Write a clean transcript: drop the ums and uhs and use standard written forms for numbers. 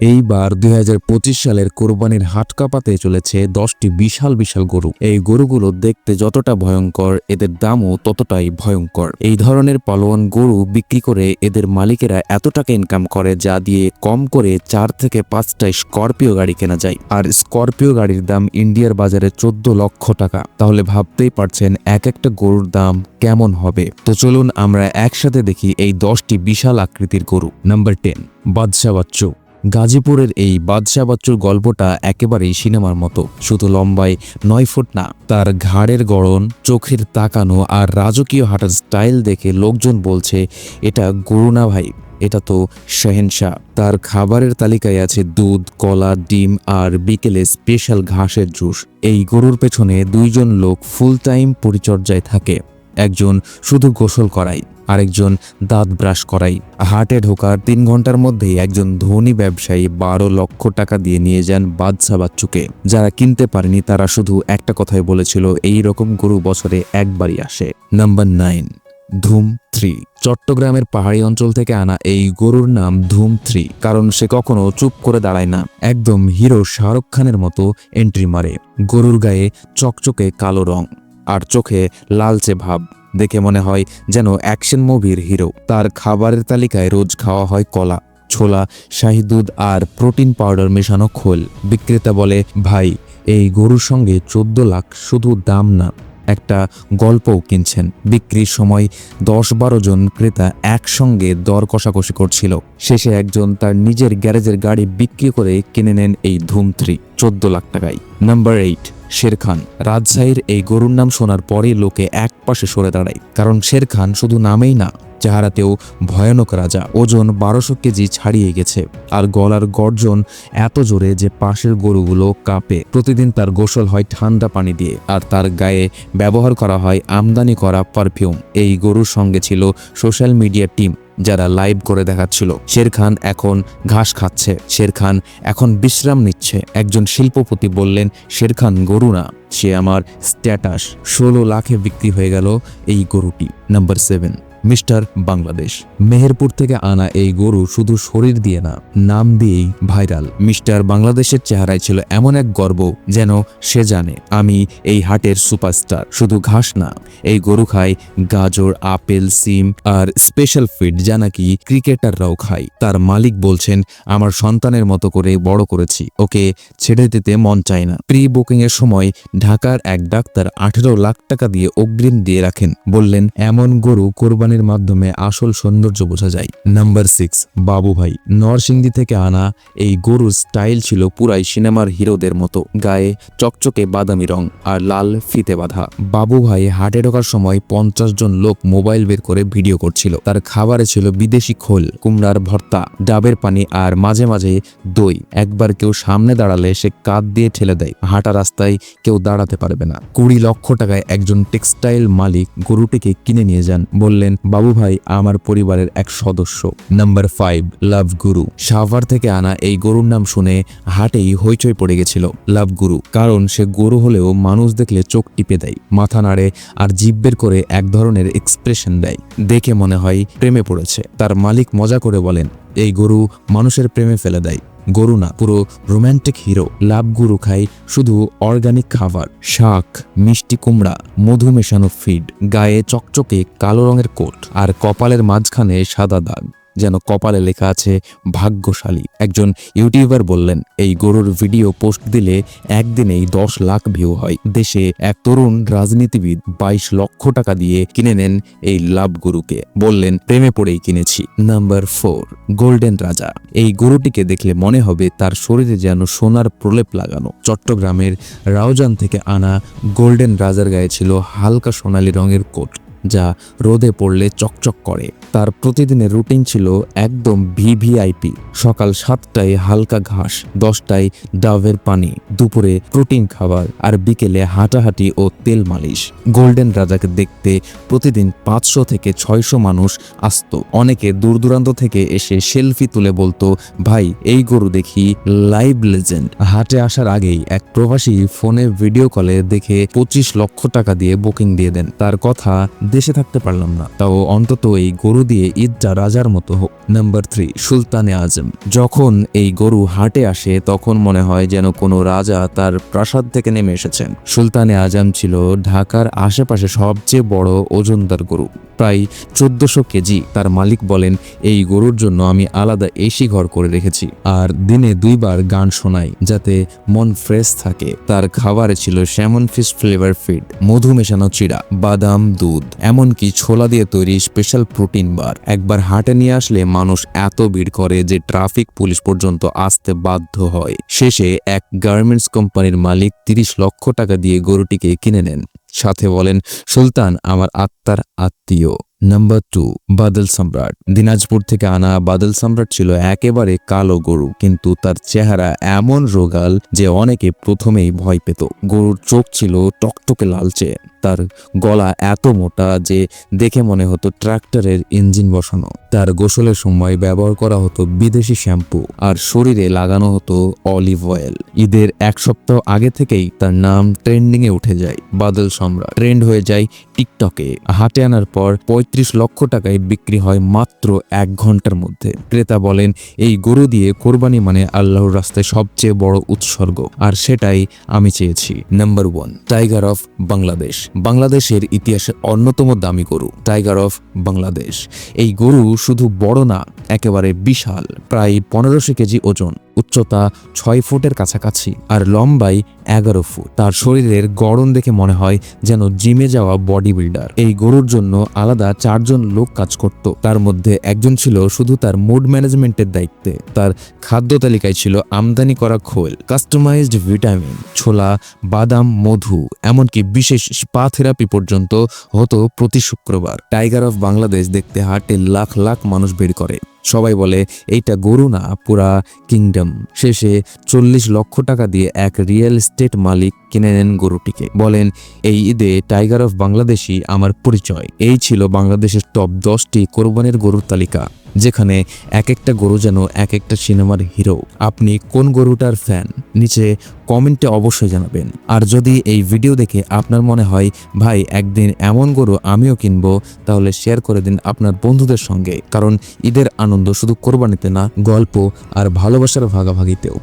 এইবার ২০২৫ সালের কোরবানির হাট কাঁপাতে চলেছে ১০টি বিশাল বিশাল গরু। এই গরুগুলো দেখতে যতটা ভয়ঙ্কর, এদের দামও ততটাই ভয়ঙ্কর। এই ধরনের পালোয়ান গরু বিক্রি করে এদের মালিকেরা এত টাকা ইনকাম করে যা দিয়ে কম করে ৪ থেকে ৫টা স্করপিও গাড়ি কেনা যায়। আর স্করপিও গাড়ির দাম ইন্ডিয়ার বাজারে ১৪ লক্ষ টাকা। তাহলে ভাবতেই পারছেন এক একটা গরুর দাম কেমন হবে। তো চলুন আমরা একসাথে দেখি এই 10টি বিশাল আকৃতির গরু। নাম্বার 10, বাদশা বাচ্চু। গাজীপুরের এই বাদশা বাচ্চুর গল্পটা একেবারেই সিনেমার মতো। শুধু লম্বায় ৯ ফুট না, তার ঘাড়ের গড়ন, চোখের তাকানো আর রাজকীয় হাঁটার স্টাইল দেখে লোকজন বলছে এটা গরু না ভাই, এটা তো শেহেনশা। তার খাবারের তালিকায় আছে দুধ, কলা, ডিম আর বিকেলে স্পেশাল ঘাসের জুস। এই গরুর পেছনে 2 জন লোক ফুল টাইম পরিচর্যায় থাকে। একজন শুধু গোসল করায়, আরেকজন দাঁত ব্রাশ করাই। হাটে ঢোকার 3 ঘন্টার মধ্যেই একজন ধনী ব্যবসায়ী ১২ লক্ষ টাকা দিয়ে নিয়ে যান বাদশা বাচ্চুকে। যারা কিনতে পারেনি তারা শুধু একটা কথাই বলেছিল, এই রকম গরু বছরে একবারই আসে। নাম্বার 9, ধুম 3। চট্টগ্রামের পাহাড়ি অঞ্চল থেকে আনা এই গরুর নাম ধুম 3, কারণ সে কখনো চুপ করে দাঁড়ায় না। একদম হিরো শাহরুখ খানের মতো এন্ট্রি মারে। গরুর গায়ে চকচকে কালো রং আর চোখে লালচে ভাব, দেখে মনে হয় যেন অ্যাকশন মুভির হিরো। তার খাবারের তালিকায় রোজ খাওয়া হয় কলা, ছোলা, শাহী দুধ আর প্রোটিন পাউডার মেশানো খোল। বিক্রেতা বলে, ভাই এই গরুর সঙ্গে 14 লাখ শুধু দাম না, একটা গল্পও কিনছেন। বিক্রির সময় 10-12 জন ক্রেতা একসঙ্গে দর কষাকষি করছিল। শেষে একজন তার নিজের গ্যারেজের গাড়ি বিক্রি করে কিনে নেন এই ধুম 3 14 লাখ টাকায়। নাম্বার 8, শের খান। রাজশাহীর এই গরুর নাম শোনার পরেই লোকে এক পাশে সরে দাঁড়ায়, কারণ শের খান শুধু নামেই না, চেহারাতেও ভয়ানক রাজা। ওজন 1200 কেজি ছাড়িয়ে গেছে আর গলার গর্জন এত জোরে যে পাশের গরুগুলো কাঁপে। প্রতিদিন তার গোসল হয় ঠান্ডা পানি দিয়ে আর তার গায়ে ব্যবহার করা হয় আমদানি করা পারফিউম। এই গরুর সঙ্গে ছিল সোশ্যাল মিডিয়া টিম যারা লাইভ করে দেখাচ্ছিল। শের খান এখন ঘাস খাচ্ছে, শের খান এখন বিশ্রাম নিচ্ছে। একজন শিল্পপতি বললেন, শের খান গরু না, সে আমার স্ট্যাটাস। 16 লাখে বিক্রি হয়ে গেল এই গরুটি। Number 7, mister Bangladesh. মেহেরপুর থেকে আনা এই গরু শুধু শরীর দিয়ে না, নাম দিয়েই ভাইরাল। মিস্টার বাংলাদেশের চেহারায় ছিল এমন এক গর্ব, যেন সে জানে আমি এই হাটের সুপারস্টার। শুধু ঘাস না, এই গরু খায় গাজর, আপেল, সিম আর স্পেশাল ফিড যা নাকি ক্রিকেটাররাও খায়। তার মালিক বলছেন, আমার সন্তানের মতো করে বড় করেছি, ওকে ছেড়ে দিতে মন চায় না। প্রি বুকিং এর সময় ঢাকার এক ডাক্তার 18 লাখ টাকা দিয়ে অগ্রিম দিয়ে রাখেন। বললেন, এমন গরু কোরবানির মাধ্যমে আসল সৌন্দর্য বোঝা যায়। নাম্বার 6, বাবু ভাই। নরসিংদী থেকে আনা এই গরুর স্টাইল ছিল পুরাই সিনেমার হিরোদের মতো। গায়ে চকচকে বাদামি রং আর লাল ফিতে বাঁধা। বাবু ভাই হাটে ঢোকার সময় 50 জন লোক মোবাইল বের করে ভিডিও করছিল। তার খাবারে ছিল বিদেশি খোল, কুমড়ার ভর্তা, ডাবের পানি আর মাঝে মাঝে দই। একবার কেউ সামনে দাঁড়ালে সে কাঁধ দিয়ে ঠেলে দেয়, হাঁটা রাস্তায় কেউ দাঁড়াতে পারবে না। 20 লক্ষ টাকায় একজন টেক্সটাইল মালিক গরুটিকে কিনে নিয়ে যান। বললেন, বাবু ভাই আমার পরিবারের এক সদস্য। নাম্বার 5, লাভ গুরু। সাভার থেকে আনা এই গরুর নাম শুনে হাটেই হইচই পড়ে গেছিল। লাভ গুরু, কারণ সে গরু হলেও মানুষ দেখলে চোখ টিপে দেয়, মাথা নাড়ে আর জিভ বের করে এক ধরনের এক্সপ্রেশন দেয়। দেখে মনে হয় প্রেমে পড়েছে। তার মালিক মজা করে বলেন, এই গরু মানুষের প্রেমে ফেলে দেয়। গরু না, পুরো রোম্যান্টিক হিরো। লাভ গুরু খায় শুধু অর্গানিক খাবার, শাক, মিষ্টি কুমড়া, মধু মেশানো ফিড। গায়ে চকচকে কালো রঙের কোট আর কপালের মাঝখানে সাদা দাগ, যেন কপালে লেখা আছে ভাগ্যশালী। একজন ইউটিউবার বললেন, এই গরুর ভিডিও পোস্ট দিলে একদিনেই 10 লাখ ভিউ হয়। দেশে এক তরুণ রাজনীতিবিদ 22 লক্ষ টাকা দিয়ে কিনে নেন এই লাভ গরুকে। বললেন, প্রেমে পড়েই কিনেছি। নাম্বার 4, গোল্ডেন রাজা। এই গরুটিকে দেখলে মনে হবে তার শরীরে যেন সোনার প্রলেপ লাগানো। চট্টগ্রামের রাউজান থেকে আনা গোল্ডেন রাজার গায়ে ছিল হালকা সোনালী রঙের কোট, যা রোদে পড়লে চকচক করে। তার প্রতিদিনের রুটিন ছিল একদম ভিভিআইপি। সকাল 7টায় হালকা ঘাস, 10টায় ডাবের পানি, দুপুরে প্রোটিন খাবার আর বিকেলে হাঁটাহাঁটি ও তেল মালিশ। গোল্ডেন রাজাকে দেখতে প্রতিদিন 500 থেকে 600 মানুষ আসতো। অনেকে দূর দূরান্ত থেকে এসে সেলফি তুলে বলতো, ভাই এই গরু দেখি লাইভ লেজেন্ড। হাটে আসার আগেই এক প্রবাসী ফোনে ভিডিও কলে দেখে 25 লক্ষ টাকা দিয়ে বুকিং দিয়ে দেন। তার কথা, দেশে থাকতে পারলাম না, তাও অন্তত এই গরু দিয়ে ঈদটা রাজার মতো হোক। নাম্বার 3, সুলতানে আজম। যখন এই গরু হাটে আসে তখন মনে হয় যেন কোনো রাজা তার প্রাসাদ থেকে নেমে এসেছেন। সুলতানে আজম ছিল ঢাকার আশেপাশে সবচেয়ে বড় ওজনদার গরু, প্রায় 1400 কেজি। তার মালিক বলেন, এই গরুর জন্য আমি আলাদা এসি ঘর করে রেখেছি আর দিনে 2 বার গান শোনাই যাতে মন ফ্রেশ থাকে। তার খাবারে ছিল স্যামন ফিশ ফ্লেভার ফিড, মধু মেশানো চিড়া, বাদাম, দুধ, এমনকি ছোলা দিয়ে তৈরি স্পেশাল প্রোটিন বার। একবার হাটে নিয়ে আসলে মানুষ এত ভিড় করে যে ট্রাফিক পুলিশ পর্যন্ত আসতে বাধ্য হয়। শেষে এক গার্মেন্টস কোম্পানির মালিক 30 লক্ষ টাকা দিয়ে গরুটিকে কিনে নেন, সাথে বলেন, সুলতান আমার আত্মার আত্মীয়। নাম্বার 2, বাদল সম্রাট। দিনাজপুর থেকে আনা বাদল সম্রাট ছিল একেবারে কালো গরু, কিন্তু তার চেহারা এমন রোগাল যে অনেকে প্রথমেই ভয় পেত। গরুর চোখ ছিল টকটকে লালচে, তার গলা এত মোটা যে দেখে মনে হতো ট্রাক্টরের ইঞ্জিন বসানো। তার গোসলের সময় ব্যবহার করা হতো বিদেশি শ্যাম্পু আর শরীরে লাগানো হতো অলিভ অয়েল। ঈদের 1 সপ্তাহ আগে থেকেই তার নাম ট্রেন্ডিং এ উঠে যায়। বাদল সম্রাট ট্রেন্ড হয়ে যায় টিকটকে। হাটে আনার পর 35 লক্ষ টাকায় বিক্রি হয় মাত্র 1 ঘন্টার মধ্যে। ক্রেতা বলেন, এই গরু দিয়ে কোরবানি মানে আল্লাহর রাস্তায় সবচেয়ে বড় উৎসর্গ, আর সেটাই আমি চেয়েছি। Number 1, tiger of Bangladesh. বাংলাদেশের ইতিহাসে অন্যতম দামি গরু টাইগার অফ বাংলাদেশ। এই গরু শুধু বড় না, একেবারে বিশাল, প্রায় 1500 কেজি ওজন, উচ্চতা 6 ফুটের কাছাকাছি আর লম্বায় 11 ফুট। তার শরীরের গড়ন দেখে মনে হয় যেন জিমে যাওয়া বডি বিল্ডার। এই গরুর জন্য আলাদা 4 জন লোক কাজ করত, তার মধ্যে একজন ছিল শুধু তার মুড ম্যানেজমেন্টের দায়িত্বে। তার খাদ্য তালিকায় ছিল আমদানি করা খোল, কাস্টমাইজড ভিটামিন, ছোলা, বাদাম, মধু, এমনকি বিশেষ স্পা থেরাপি পর্যন্ত হতো প্রতি শুক্রবার। টাইগার অফ বাংলাদেশ দেখতে হাটে লাখ লাখ মানুষ ভিড় করে। সবাই বলে এইটা গরু না, পুরা কিংডম। শেষে 40 লক্ষ টাকা দিয়ে এক রিয়েল এস্টেট মালিক কিনে নেন গরুটিকে। বলেন, এই ঈদে টাইগার অফ বাংলাদেশই আমার পরিচয়। এই ছিল বাংলাদেশের টপ 10টি কোরবানির গরুর তালিকা, যেখানে এক একটা গরু যেন এক একটা সিনেমার হিরো। আপনি কোন গরুটার ফ্যান? নিচে কমেন্টে অবশ্যই জানাবেন। আর যদি এই ভিডিও দেখে আপনার মনে হয় ভাই একদিন এমন গরু আমিও কিনবো, তাহলে শেয়ার করে দিন আপনার বন্ধুদের সঙ্গে, কারণ ঈদের আনন্দ শুধু কোরবানিতে না, গল্প আর ভালোবাসার ভাগাভাগিতেও।